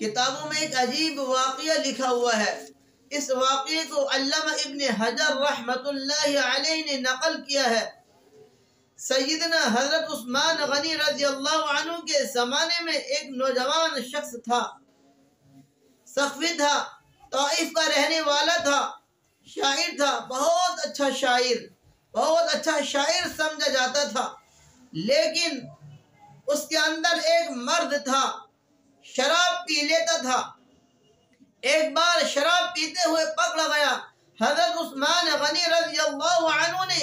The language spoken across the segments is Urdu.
کتابوں میں ایک عجیب واقعہ لکھا ہوا ہے۔ اس واقعے کو علامہ ابن حجر رحمۃ اللہ علیہ نے نقل کیا ہے۔ سیدنا حضرت عثمان غنی رضی اللہ عنہ کے زمانے میں ایک نوجوان شخص تھا، صحفی تھا، طائف کا رہنے والا تھا، شاعر تھا، بہت اچھا شاعر سمجھا جاتا تھا، لیکن اس کے اندر ایک مرد تھا، شراب پی لیتا تھا۔ ایک بار شراب پیتے ہوئے پکڑا گیا۔ حضرت عثمان غنی رضی اللہ عنہ نے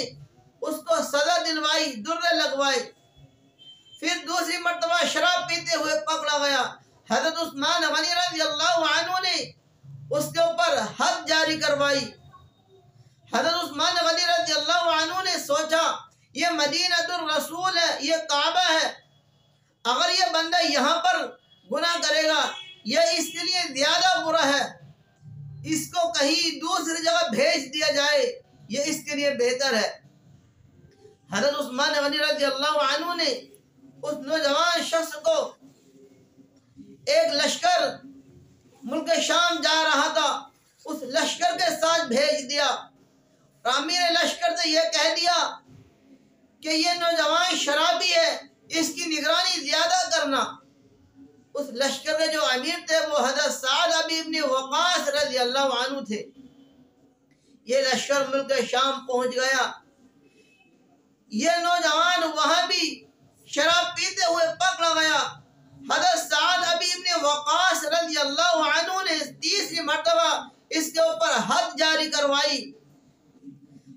اس کو سزا دلوائی، درے لگوائے۔ پھر دوسری مرتبہ شراب پیتے ہوئے پکڑا گیا۔ حضرت عثمان غنی رضی اللہ عنہ نے اس کے اوپر حد جاری کروائی۔ حضرت عثمان غنی رضی اللہ عنہ نے سوچا یہ مدینہ الرسول ہے، یہ کعبہ ہے، اگر یہ بندہ یہاں پر گناہ کرے گا یہ اس کے لیے زیادہ برا ہے، اس کو کہیں دوسری جگہ بھیج دیا جائے، یہ اس کے لیے بہتر ہے۔ حضرت عثمان غنی رضی اللہ عنہ نے اس نوجوان شخص کو، ایک لشکر ملک شام جا رہا تھا، اس لشکر کے ساتھ بھیج دیا۔ امیر لشکر سے یہ کہہ دیا کہ یہ نوجوان شرابی ہے، اس کی نگرانی زیادہ کرنا۔ اس لشکر کے جو امیر تھے وہ حضرت سعد ابن وقاص رضی اللہ عنہ تھے۔ یہ لشکر ملک شام پہنچ گیا۔ یہ نوجوان وہاں بھی شراب پیتے ہوئے پکڑا گیا۔ حضرت سعد ابن وقاص رضی اللہ عنہ نے تیسری مرتبہ اس کے اوپر حد جاری کروائی۔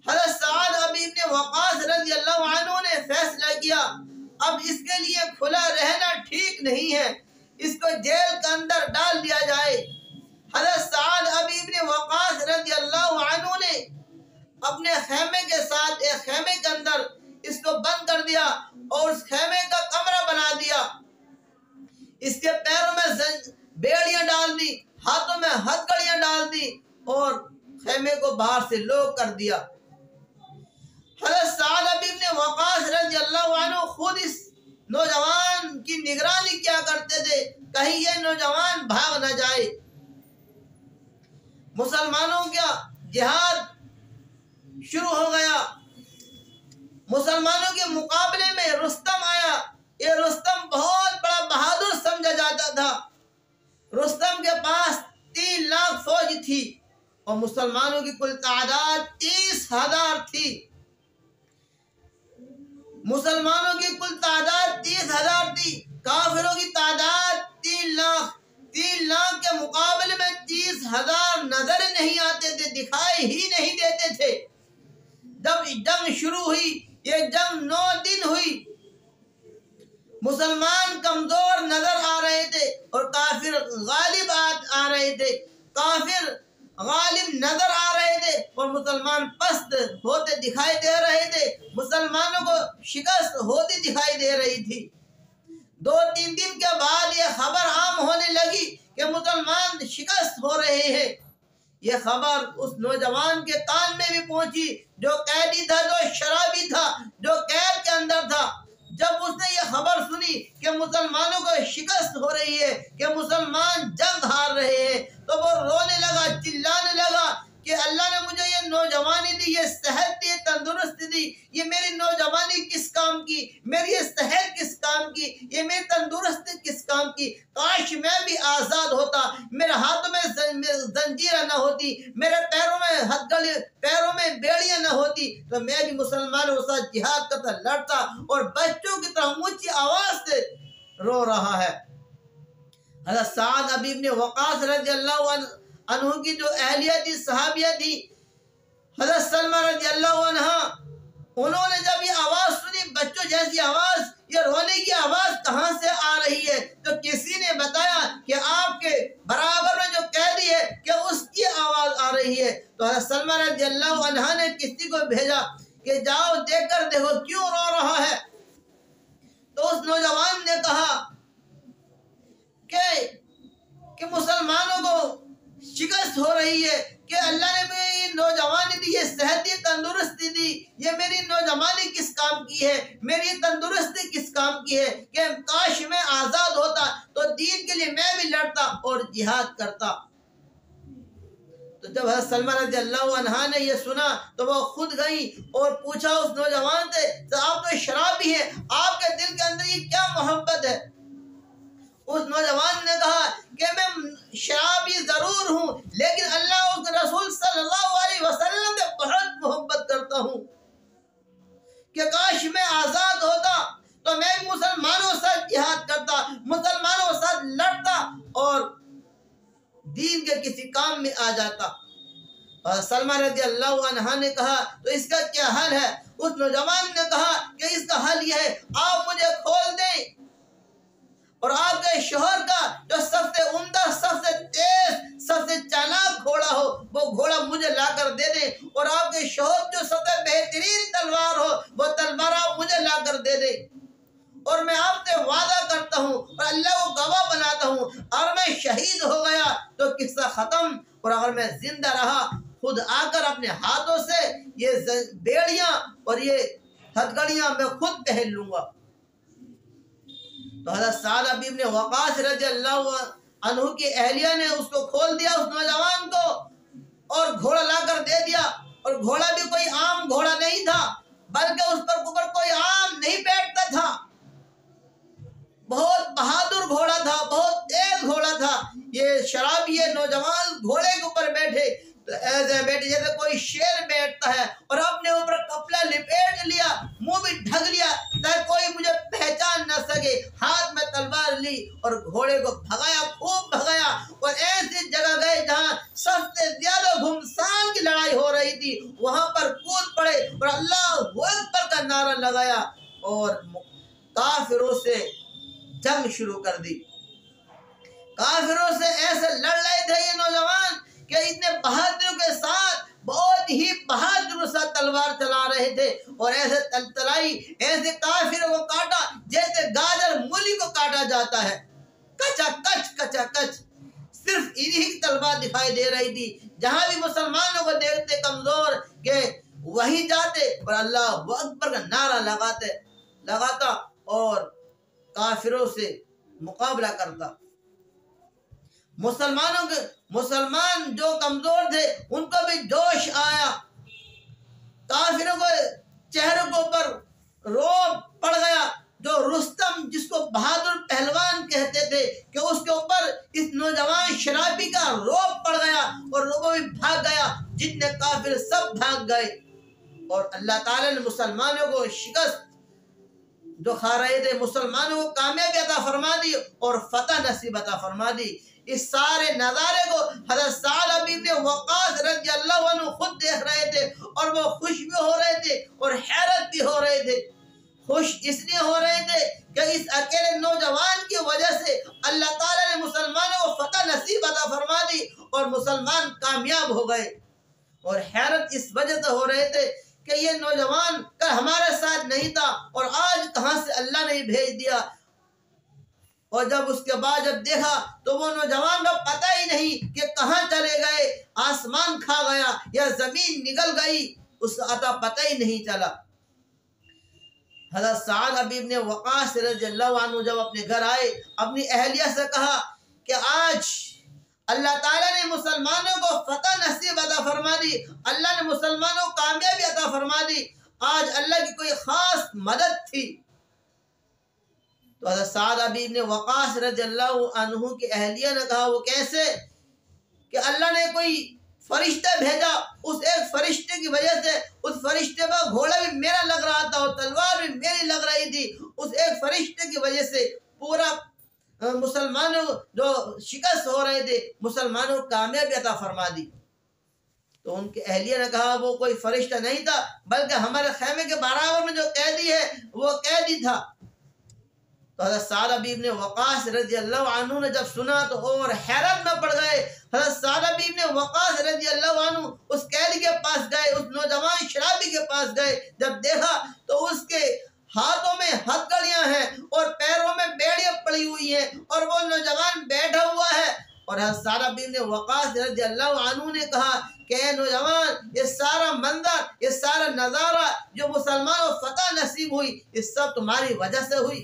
حضرت سعد ابن وقاص رضی اللہ عنہ نے فیصلہ کیا اب اس کے لیے کھلا رہنا ٹھیک نہیں ہے، اس کو جیل کے اندر ڈال دیا جائے۔ حضرت سعد ابن وقاص رضی اللہ عنہ نے اپنے خیمے کے ساتھ ایک خیمے کے اندر اس کو بند کر دیا اور اس خیمے کا کمرہ بنا دیا۔ اس کے پیروں میں بیڑیاں ڈال دی، ہاتھوں میں ہتھکڑیاں ڈال دی اور خیمے کو باہر سے لوک کر دیا۔ حضرت سعد ابن وقاص رضی اللہ عنہ خود اس نوجوان کی نگرانی کیا کرتے تھے، کہیں یہ نوجوان بھاگ نہ جائے۔ مسلمانوں کا جہاد شروع ہو گیا۔ مسلمانوں کے مقابلے میں رستم آیا۔ یہ رستم بہت بڑا بہادر سمجھا جاتا تھا۔ رستم کے پاس 3 لاکھ فوج تھی اور مسلمانوں کی کل تعداد 30,000 تھی۔ مسلمانوں کی کل تعداد 30,000 تھی، کافروں کی تعداد 3 لاکھ۔ 3 لاکھ کے مقابلے میں 30,000 نظر نہیں آتے تھے، دکھائی ہی نہیں دیتے تھے۔ جب جنگ شروع ہوئی، یہ جنگ 9 دن ہوئی، مسلمان کمزور نظر آ رہے تھے اور کافر غالب آ رہے تھے۔ کافر غالب نظر آ رہے تھے اور مسلمان پست ہوتے دکھائی دے رہے تھے، مسلمانوں کو شکست ہوتی دکھائی دے رہی تھی۔ 2-3 دن کے بعد یہ خبر عام ہونے لگی کہ مسلمان شکست ہو رہے ہیں۔ یہ خبر اس نوجوان کے کان میں بھی پہنچی جو قیدی تھا، جو شرابی تھا، جو قید کے اندر تھا۔ جب اس نے یہ خبر سنی کہ مسلمانوں کو شکست ہو رہی ہے، کہ مسلمان جنگ ہار رہے ہیں، تو وہ رونے لگا، چلانے لگا کہ اللہ نے مجھے یہ نوجوانی دی، یہ صحت دی، تندرستی دی، یہ میری نوجوانی کس کام کی، میری یہ صحت کس کام کی، یہ میری تندرستی کس کام کی۔ کاش میں بھی آزاد ہوتا، میرے ہاتھوں میں زنجیریں نہ ہوتی، میرے پیروں میں بیڑیاں نہ ہوتی، تو میں بھی مسلمانوں کے ساتھ جہاد کرتا، لڑتا اور بچوں کی طرح اونچی آواز سے رو رہا ہے۔ حضرت سعد ابن وقاص رضی اللہ عنہ کی جو اہلیہ تھی، صحابیہ تھی، حضرت سلمہ رضی اللہ عنہ، انہوں نے جب یہ آواز سنی، بچوں جیسی آواز، یہ رونے کی آواز کہاں سے آ رہی ہے؟ تو کسی نے بتایا کہ آپ کے برابر میں جو قیدی ہے کہ اس کی آواز آ رہی ہے۔ تو حضرت سلمہ رضی اللہ عنہ نے کسی کو بھیجا کہ جاؤ دیکھ کر دیکھو کیوں رو رہا ہے۔ تو اس نوجوان نے کہا کہ مسلمانوں کو شکست ہو رہی ہے، کہ اللہ نے مجھے یہ نوجوانی دی، یہ صحتی تندرستی دی، یہ میری نوجوانی کس کام کی ہے، میری تندرستی کس کام کی ہے کہ کاش میں آزاد ہوتا تو دین کے لیے میں بھی لڑتا اور جہاد کرتا۔ تو جب حضرت سلمہ رضی اللہ عنہ نے یہ سنا تو وہ خود گئی اور پوچھا اس نوجوان سے، آپ تو شرابی ہیں، آپ کے دل کے اندر یہ کیا محبت ہے؟ اس نوجوان نے کہا کہ میں شرابی ضرور ہوں لیکن اللہ اس کے رسول صلی اللہ علیہ وسلم سے بہت محبت کرتا ہوں کہ کاش میں آزاد ہوتا تو میں مسلمانوں سے جہاد کرتا، مسلمانوں سے لڑتا اور دین کے کسی کام میں آ جاتا۔ اور سلمہ رضی اللہ عنہ نے کہا تو اس کا کیا حل ہے؟ اس نوجوان نے کہا کہ اس کا حل یہ ہے، آپ مجھے کھول دیں اور آپ کے شوہر کا جو سب سے عمدہ، سب سے تیز، سب سے چالاک گھوڑا ہو وہ گھوڑا مجھے لا کر دے دیں، اور آپ کے شوہر جو سب سے بہترین تلوار ہو وہ تلوار آپ مجھے لا کر دے دیں، اور میں آپ سے وعدہ کرتا ہوں اور اللہ کو گواہ بناتا ہوں، اگر میں شہید ہو گیا تو قصہ ختم، اور اگر میں زندہ رہا خود آ کر اپنے ہاتھوں سے یہ بیڑیاں اور یہ ہتھکڑیاں میں خود پہن لوں گا۔ تو حضرت سعد ابن وقاص رضی اللہ عنہ کی اہلیہ نے اس کو کھول دیا، اس نوجوان کو، اور گھوڑا لا کر دے دیا، اور گھوڑا بھی کوئی عام گھوڑا نہیں تھا بلکہ اس پر اوپر کوئی عام نہیں بیٹھتا تھا، بہت بہادر گھوڑا تھا، بہت تیز گھوڑا تھا۔ یہ شرابی یہ نوجوان گھوڑے کے اوپر بیٹھے تو ایسے بیٹھے جیسے کوئی شیر بیٹھتا ہے، اور اپنے اوپر کپڑا لپیٹ لیا، منہ بھی ڈھک لیا تاکہ کوئی مجھے پہچان نہ سکے، ہاتھ میں تلوار لی اور گھوڑے کو بھگایا، خوب بھگایا، اور ایسی جگہ گئے جہاں سب سے زیادہ گھمسان کی لڑائی ہو رہی تھی، وہاں پر کود پڑے اور اللہ اکبر کا نعرہ لگایا اور کافروں سے جنگ شروع کر دی۔ کافروں سے ایسے لڑ رہے تھے یہ نوجوان کہ اتنے بہادروں کے ساتھ بہت ہی بہادر سا تلوار چلا رہے تھے، اور ایسے تلتلائی، ایسے کافروں کو کاٹا جیسے گاجر مولی کو کاٹا جاتا ہے، کچا کچ کچا کچ، صرف انہی کی تلوار دکھائی دے رہی تھی۔ جہاں بھی مسلمانوں کو دیکھتے کمزور کہ وہیں جاتے اور اللہ اکبر کا نعرہ لگاتا اور کافروں سے مقابلہ کرتا۔ مسلمان جو کمزور تھے ان کو بھی جوش آیا، کافروں کو چہروں کے اوپر روب پڑ گیا، جو رستم جس کو بہادر پہلوان کہتے تھے کہ اس کے اوپر اس نوجوان شرابی کا روب پڑ گیا اور وہ بھی بھاگ گیا، جتنے کافر سب بھاگ گئے، اور اللہ تعالی نے مسلمانوں کو شکست جو کھا رہے تھے، مسلمانوں کو کامیابی عطا فرما دی اور فتح نصیب عطا فرما دی۔ اس سارے نظارے کو حضرت سعد ابن وقاص رضی اللہ عنہ خود دیکھ رہے تھے، اور وہ خوش بھی ہو رہے تھے اور حیرت بھی ہو رہے تھے۔ خوش اس لیے ہو رہے تھے کہ اس اکیلے نوجوان کی وجہ سے اللہ تعالیٰ نے مسلمانوں کو فتح نصیب عطا فرما دی اور مسلمان کامیاب ہو گئے، اور حیرت اس وجہ سے ہو رہے تھے کہ یہ نوجوان کل ہمارے ساتھ نہیں تھا اور آج کہاں سے اللہ نے بھیج دیا، اور جب اس کے بعد جب دیکھا تو وہ نوجوان کا پتہ ہی نہیں کہ کہاں چلے گئے، آسمان کھا گیا یا زمین نگل گئی، اس کا عطا پتہ ہی نہیں چلا۔ حضرت سعد ابن وقاص رضی اللہ عنہ جب اپنے گھر آئے، اپنی اہلیہ سے کہا کہ آج اللہ تعالیٰ نے مسلمانوں کو فتح نصیب عطا فرما دی، اللہ نے مسلمانوں کو کامیابی عطا فرما دی، آج اللہ کی کوئی خاص مدد تھی۔ تو حضرت سعد ابن وقاص رضی اللہ عنہ کی اہلیہ نے کہا وہ کیسے؟ کہ اللہ نے کوئی فرشتہ بھیجا، اس ایک فرشتے کی وجہ سے اس فرشتے پر گھوڑا بھی میرا لگ رہا تھا اور تلوار بھی میری لگ رہی تھی، اس ایک فرشتے کی وجہ سے پورا مسلمانوں جو شکست ہو رہے تھے مسلمانوں کو کامیابی عطا فرما دی۔ تو ان کے اہلیہ نے کہا وہ کوئی فرشتہ نہیں تھا بلکہ ہمارے خیمے کے برابر میں جو قیدی ہے وہ قیدی تھا۔ تو حضرت سعد ابن وقاص رضی اللہ عنہ نے جب سنا تو اور حیرت میں پڑ گئے۔ حضرت سعد ابن وقاص رضی اللہ عنہ اس قیدی کے پاس گئے، اس نوجوان شرابی کے پاس گئے، جب دیکھا تو اس کے ہاتھوں میں ہتھکڑیاں ہیں اور پیروں میں بیڑیاں پڑی ہوئی ہیں، اور وہ نوجوان بیٹھا ہوا ہے اور حضرت سعد بن وقاص رضی اللہ عنہ نے کہا کہ اے نوجوان، یہ سارا منظر، یہ سارا نظارہ جو مسلمانوں کو فتح نصیب ہوئی، یہ سب تمہاری وجہ سے ہوئی؟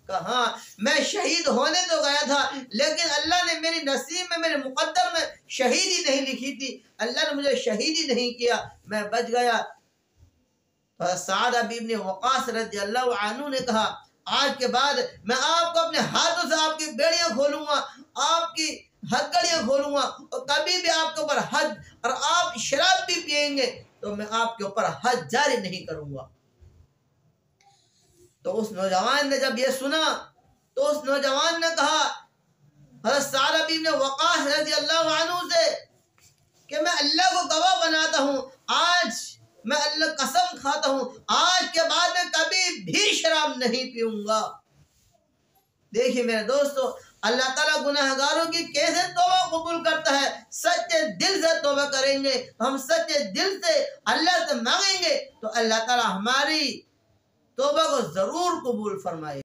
کہا میں شہید ہونے تو گیا تھا، لیکن اللہ نے میری نصیب میں، میرے مقدر میں شہیدی نہیں لکھی تھی، اللہ نے مجھے شہیدی نہیں کیا، میں بچ گیا۔ سعد بن وقاص رضی اللہ عنہ نے کہا آج کے بعد میں آپ کو اپنے ہاتھوں سے آپ کی بیڑیاں کھولوں گا، آپ کی ہتھکڑیاں کھولوں گا، اور کبھی بھی آپ کے اوپر حد، اور آپ شراب بھی پیئیں گے تو میں آپ کے اوپر حد جاری نہیں کروں گا۔ تو اس نوجوان نے جب یہ سنا تو اس نوجوان نے کہا حضرت سعد بن وقاص رضی اللہ عنہ سے کہ میں اللہ کو گواہ بناتا ہوں، آج میں اللہ قسم کھاتا ہوں، آج کے بعد میں کبھی بھی شراب نہیں پیوں گا۔ دیکھیے میرے دوستو، اللہ تعالیٰ گناہگاروں کی کیسے توبہ قبول کرتا ہے۔ سچے دل سے توبہ کریں گے، ہم سچے دل سے اللہ سے مانگیں گے تو اللہ تعالیٰ ہماری توبہ کو ضرور قبول فرمائے۔